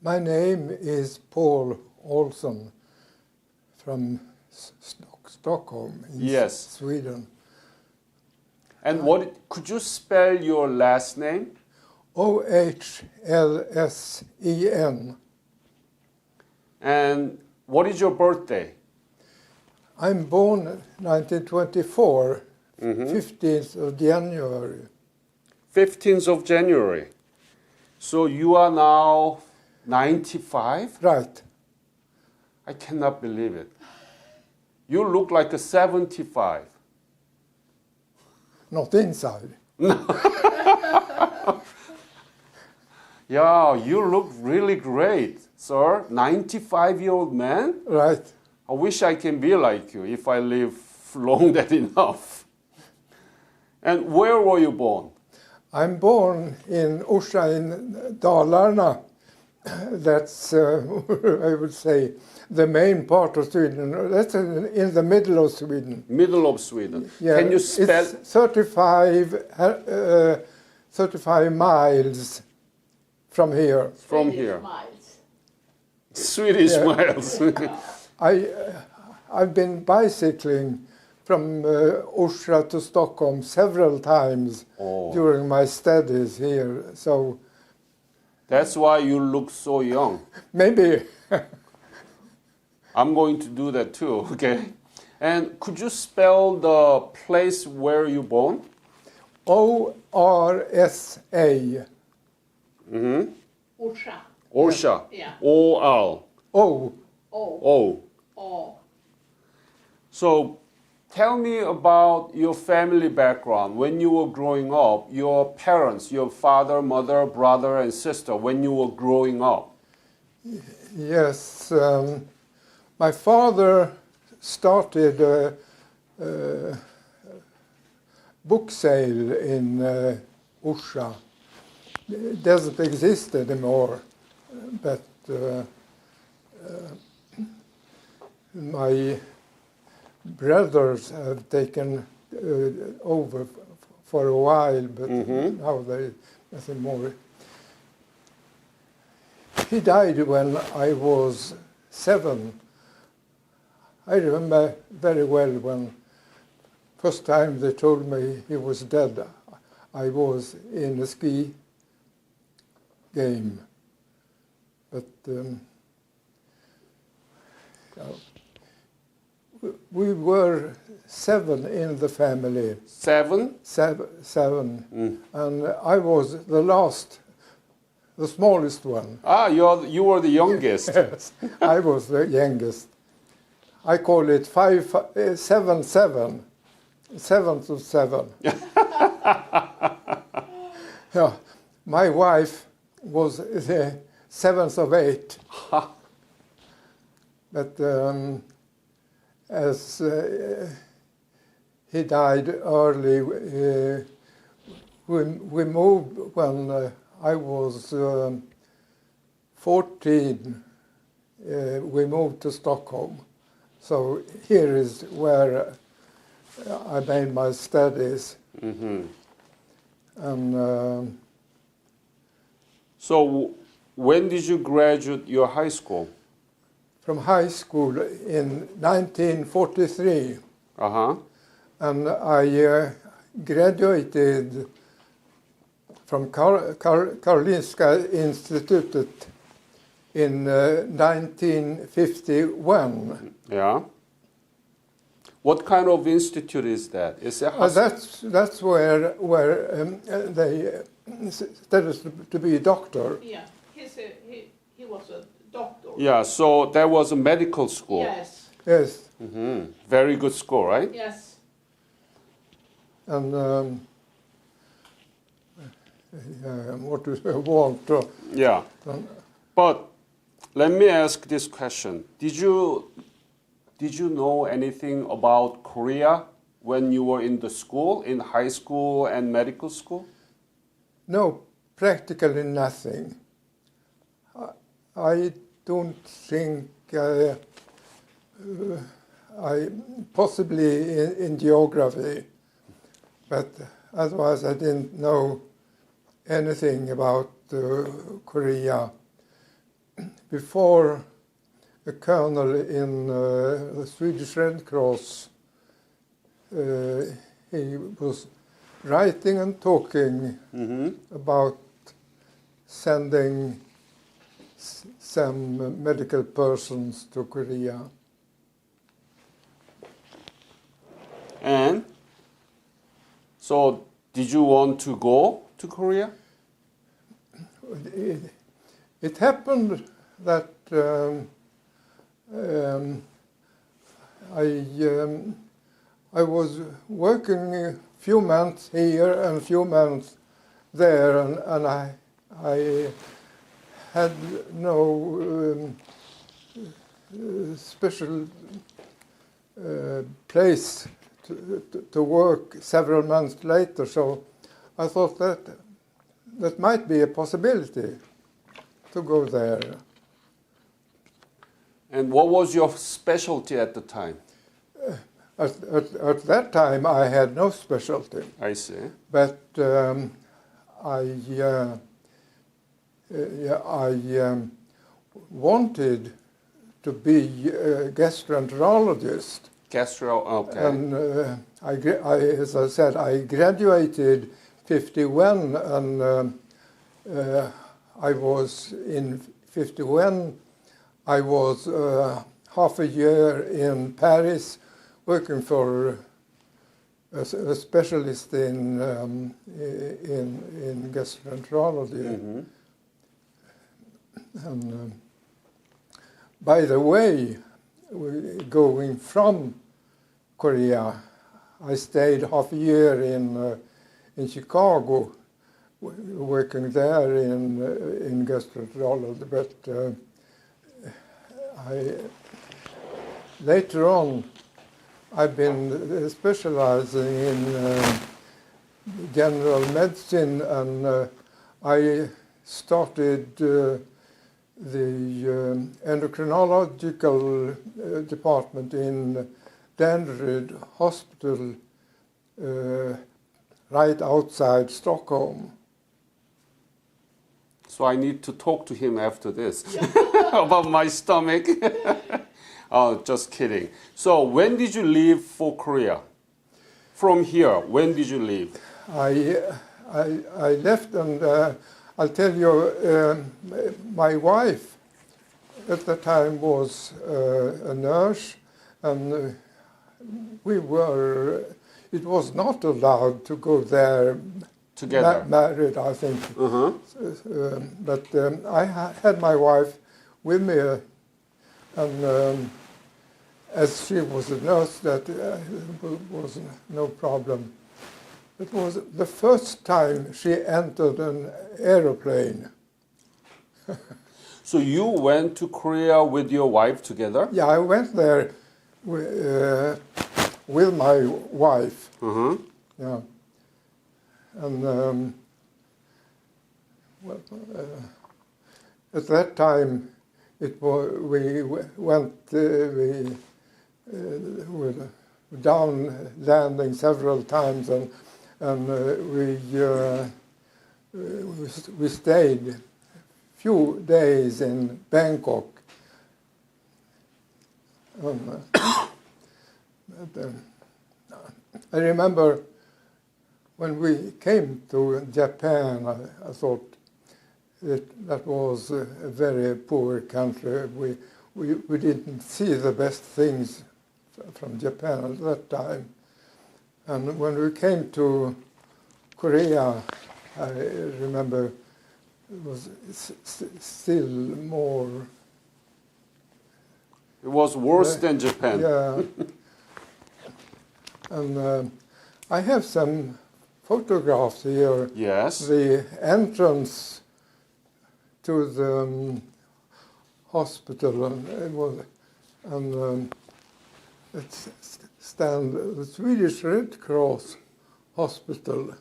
My name is Paul Ohlsen from Stockholm in Yes. Sweden. And could you spell your last name? Ohlsen. And what is your birthday? I'm born 1924, 15th of January. 15th of January. So you are now 95? Right. I cannot believe it. You look like a 75. Not inside. Yeah, you look really great, sir. 95-year-old man? Right. I wish I can be like you if I live long that enough. And where were you born? I'm born in Ohlsen in Dalarna. That's, I would say, the main part of Sweden. That's in the middle of Sweden. Middle of Sweden. Yeah, Can you spell? It's 35 miles from here. From here. Swedish Yeah. miles. I've been bicycling from Ohlsen to Stockholm several times during my studies here. So That's why you look so young. maybe. I'm going to do that too, okay? And could you spell the place where you born? ORSA. Ohlsen. Orsha. Yeah. O-L. O. O. Oh. So tell me about your family background. When you were growing up, your parents, your father, mother, brother, and sister, when you were growing up. Yes. My father started a book sale in Ohlsen. It doesn't exist anymore, but my brothers have taken over for a while, but now there is nothing more. He died when I was 7. I remember very well when first time they told me he was dead. I was in a ski game, but we were 7 in the family. 7? Seven. And I was the last, the smallest one. Ah, you were the youngest. Yes, I was the youngest. I call it 7-7, 7 to 7. Yeah, my wife was the 7th of 8. But as he died early, we moved when I was 14. We moved to Stockholm. So here is where I made my studies. And So when did you graduate your high school? from high school in 1943. Uh-huh. And I graduated from Karolinska Institutet in 1951. Yeah. What kind of institute is that? Is it That's where they studied to be a doctor. Yeah. He was a doctor. Yeah, so that was a medical school. Yes. Yes, Very good school, right? Yes. and what do you want to? Yeah. But let me ask this question. Did you know anything about Korea when you were in the school, in high school and medical school? No, practically nothing. I don't think I possibly in geography, but otherwise I didn't know anything about Korea. before a colonel in the Swedish Red Cross, he was writing and talking about sending some medical persons to Korea. And so, did you want to go to Korea? It happened that I was working a few months here and a few months there, and I had no special place to work several months later, so I thought that might be a possibility to go there. And what was your specialty at the time? At that time, I had no specialty, I see. but I wanted to be a gastroenterologist. Okay. And as I said, I graduated 51, and I was in 51. I was half a year in Paris, working for a specialist in gastroenterology. And by the way, going from Korea, I stayed half a year in Chicago, working there in gastroenterology. But later on, I've been specializing in general medicine, and I started the endocrinological department in Danderyd Hospital, right outside Stockholm. So I need to talk to him after this about my stomach. Oh, just kidding. So when did you leave for Korea? From here, when did you leave? I left, and I'll tell you, my wife at the time was a nurse, and it was not allowed to go there Together. married, I think. But I had my wife with me, and as she was a nurse, that was no problem. It was the first time she entered an aeroplane. So you went to Korea with your wife together? Yeah, I went there with my wife. Yeah, and at that time, we went with down landing several times, and we stayed a few days in Bangkok. I remember when we came to Japan, I thought that was a very poor country. We didn't see the best things from Japan at that time. And when we came to Korea, I remember it was still more. It was worse than Japan. Yeah. And I have some photographs here. Yes. The entrance to the hospital, and it's the Swedish Red Cross hospital.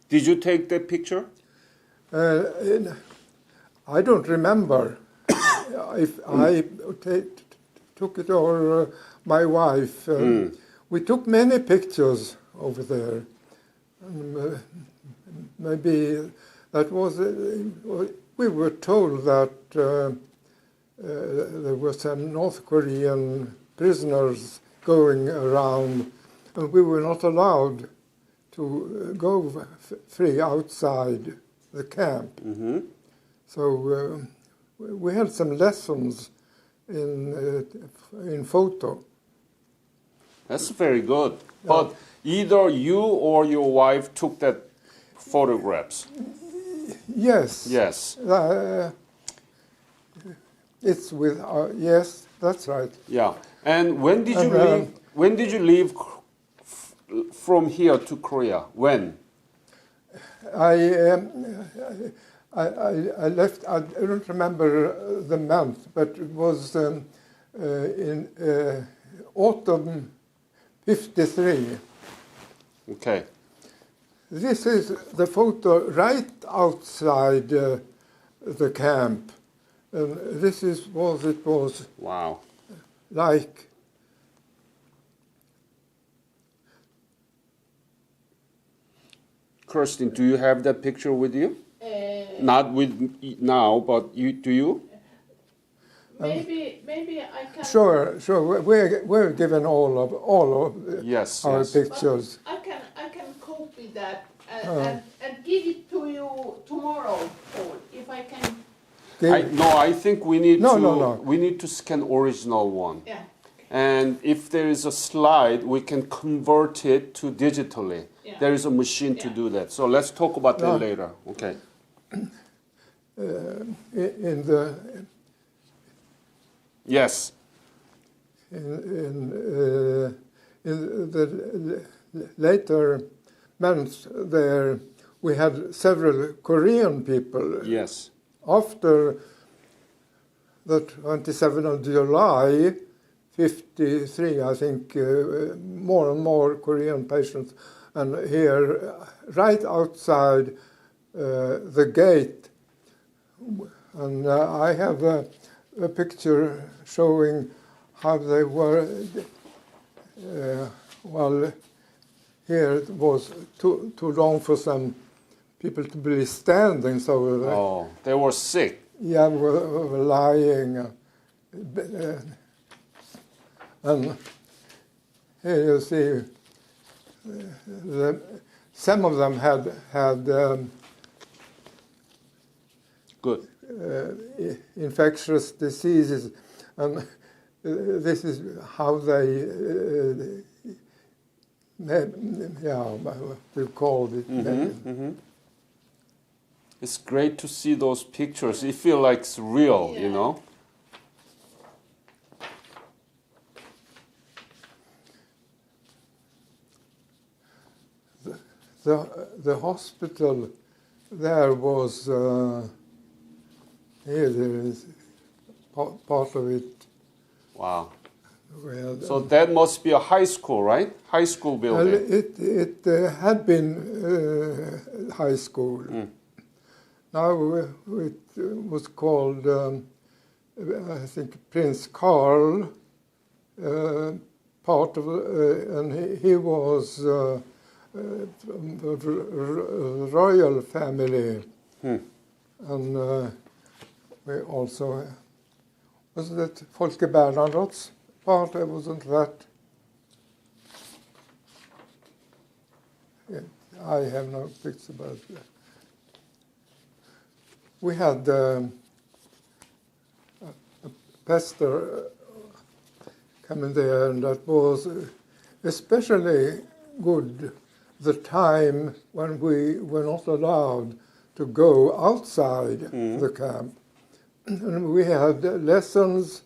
Did you take that picture? I don't remember if I took it or my wife. We took many pictures over there. Maybe that was we were told that there were some North Korean prisoners going around, and we were not allowed to go free outside the camp. Mm-hmm. So we had some lessons in photo. That's very good. But either you or your wife took that photographs. Yes. Yes. It's with yes, that's right. Yeah. And when did you And, leave? When did you leave from here to Korea? When? I left. I don't remember the month, but it was in autumn '53. Okay. This is the photo right outside the camp, and this is what it was Wow. like. Kirsten, do you have that picture with you? Not with now, but do you? Maybe I can. Sure. We're given all of Yes. our Yes. pictures. I can copy that and give it to you tomorrow, Paul. If I can. I think we need No, to. no. We need to scan original one. Yeah. And if there is a slide, we can convert it to digitally. Yeah. There is a machine to Yeah. do that. So let's talk about that No. later. Okay. In the Yes. in the later months there, we had several Korean people. Yes. After the 27th of July, 53, I think, more and more Korean patients. And here, right outside the gate, and I have a picture showing how they were, well, here it was too long for some people to be standing, so Oh, they were sick. yeah, were lying. And here you see, some of them had Good. infectious diseases, and this is how they, we called it. It's great to see those pictures. It feels like it's real, you Yeah. know? The hospital there was, here there is part of it. Wow. Where So that must be a high school, right? High school well, building. it had been high school. Now it was called, I think, Prince Carl, part of, and he was from the royal family. And we also, was that Folke Bernadotte's part? Wasn't that? Yeah, I have no picture about that. We had a pastor coming there, and that was especially good the time when we were not allowed to go outside the camp. And we had lessons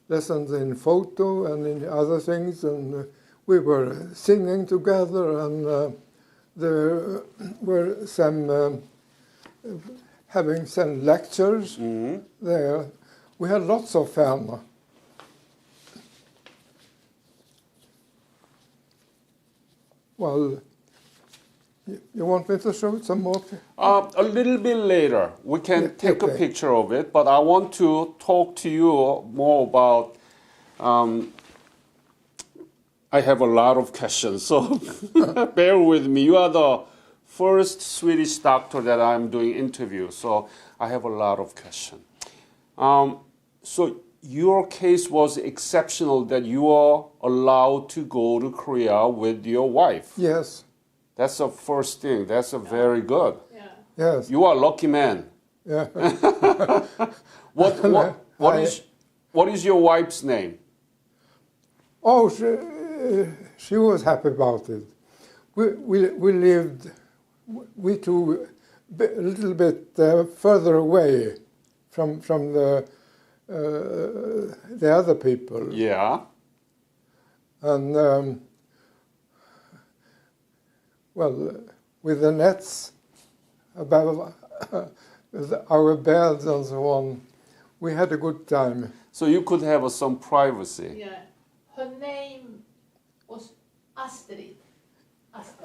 in photo and in other things, and we were singing together, and there were some having some lectures there. We had lots of fun. Well, you want me to show some more? A little bit later, we can Yeah, take a okay. picture of it, but I want to talk to you more about. I have a lot of questions, so bear with me. You are the first Swedish doctor that I'm doing interview, so I have a lot of questions. So your case was exceptional that you are allowed to go to Korea with your wife. Yes, That's the first thing. That's a very good. Yeah. yes. You are a lucky man. Yeah. What is your wife's name? Oh, she was happy about it. We lived, we two, a little bit further away from the other people. Yeah. And, well, with the nets above our beds and so on, we had a good time. So you could have some privacy. Yeah. Her name was Astrid.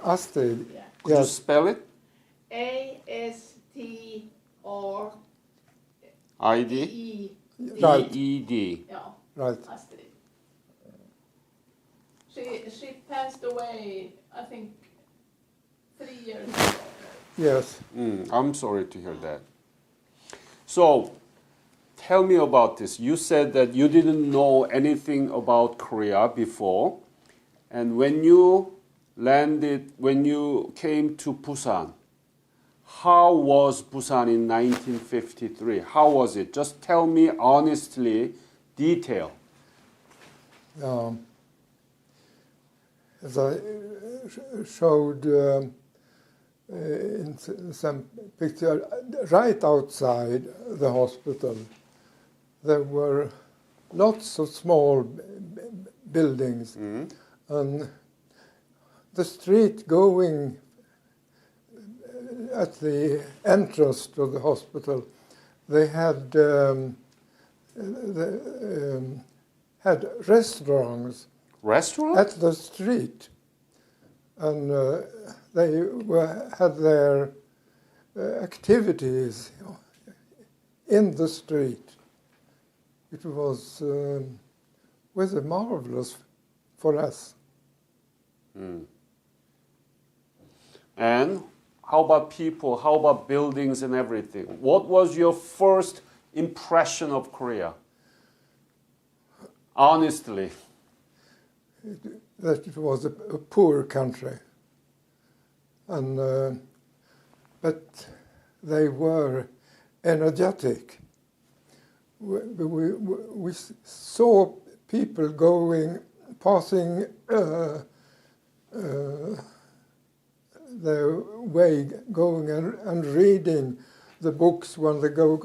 Astrid, Yeah. Could you yes, spell it? A-S-T-R-E. ID? right, E-E-D. Yeah. right. Astrid. She passed away, I think, 3 years ago. Yes. I'm sorry to hear that. So, tell me about this. You said that you didn't know anything about Korea before, and when you came to Busan, how was Busan in 1953? How was it? Just tell me honestly, detail. As I showed in some picture, right outside the hospital, there were lots of small buildings, and the street going at the entrance to the hospital, they had restaurants Restaurant? at the street, and they had their activities in the street. It was marvelous for us. And how about people? How about buildings and everything? What was your first impression of Korea? Honestly. That it was a poor country, and but they were energetic. We saw people passing their way, going and reading the books when they go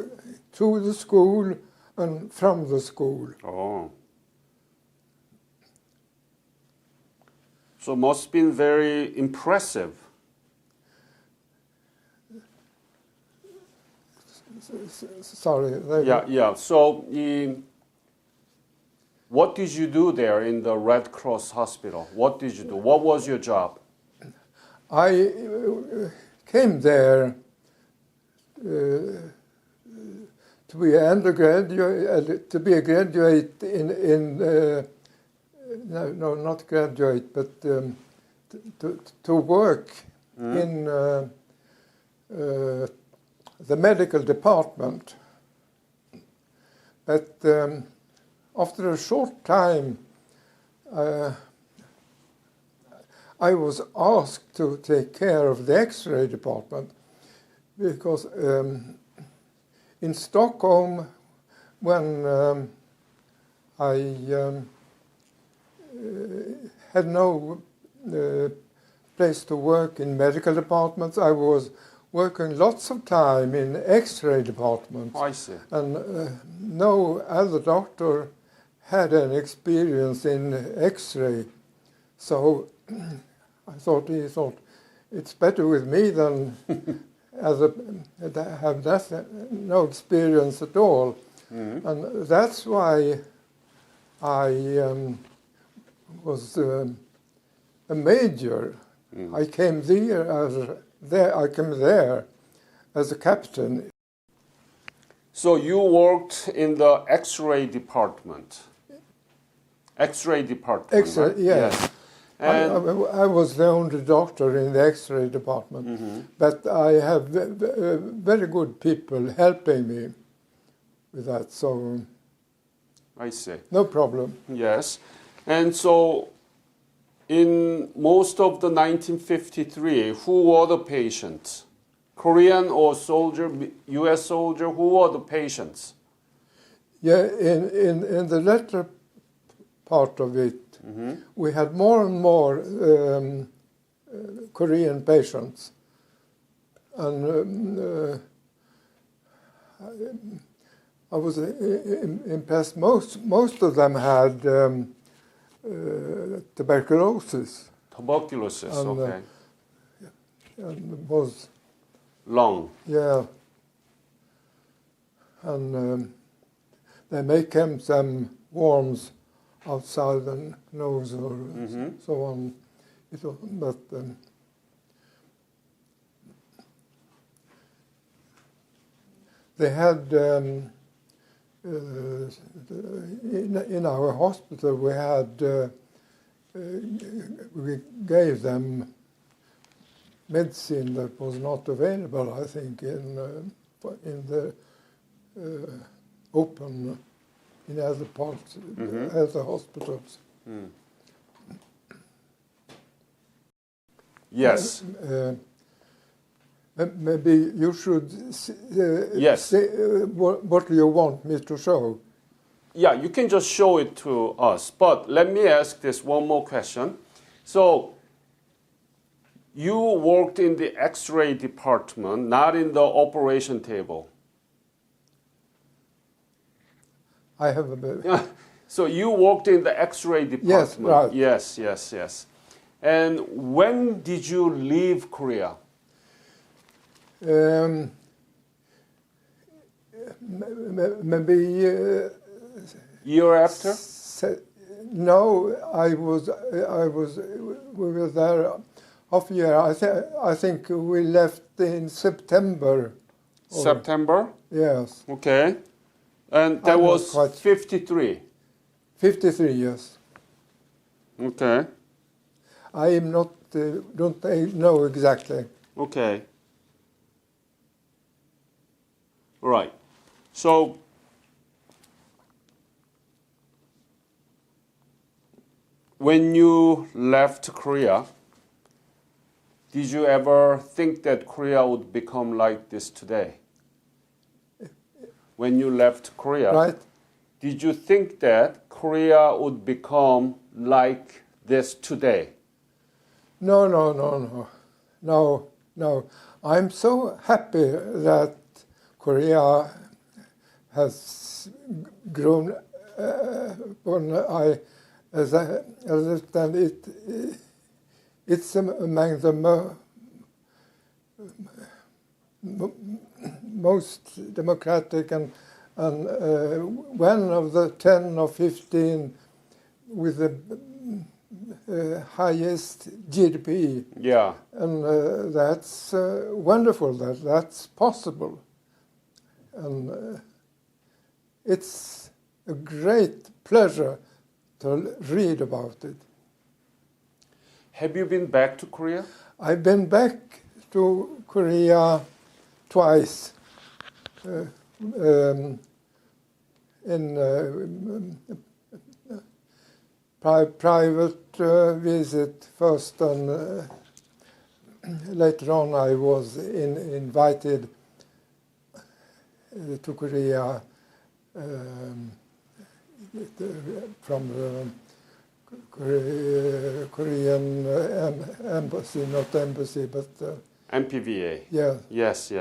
to the school and from the school. Oh. So must have been very impressive. Sorry. Yeah. So, what did you do there in the Red Cross hospital? What did you do? What was your job? I came there to be an undergraduate, to be a graduate in no, not graduate, but to work in the medical department. But after a short time, I was asked to take care of the X-ray department because in Stockholm, when I had no place to work in medical departments, I was working lots of time in X-ray departments. I see. And no other doctor had any experience in X-ray, so he thought it's better with me than have no experience at all. And that's why I was a major. I came there as a captain. So you worked in the X-ray department. X-ray department. X-ray, right? yes. And I was the only doctor in the X-ray department, but I have very good people helping me with that, so I see. no problem. Yes. And so in most of the 1953, who were the patients? Korean or soldier, US soldier, who were the patients? Yeah, in the latter part of it, we had more and more Korean patients, and I was impressed. Most of them had tuberculosis. Tuberculosis, And, okay. And was Lung. yeah, and they make him some worms outside the nose or so on. But they had in our hospital we gave them medicine that was not available, I think, in the open in other parts, other hospitals. Yes. Maybe you should Yes. say what you want me to show. Yeah, you can just show it to us. But let me ask this one more question. So you worked in the X-ray department, not in the operation table. I have a So you worked in the X-ray department. Yes, right. Yes. And when did you leave Korea? Maybe Year after? no, we were there half a year. I think we left in September. September? Yes. Okay. And that I'm not was quite- 53. 53 years. Okay. I am not, don't know exactly. Okay. Right. So when you left Korea, did you ever think that Korea would become like this today? When you left Korea, Right? did you think that Korea would become like this today? No. I'm so happy that Korea has grown. As I understand it, it's among the most democratic and one of the 10 or 15 with the highest GDP. Yeah. And that's wonderful that that's possible. And it's a great pleasure to read about it. Have you been back to Korea? I've been back to Korea twice in private visit first, and later on I was invited to Korea from the Korean embassy, not embassy, but MPVA. yeah. Yes.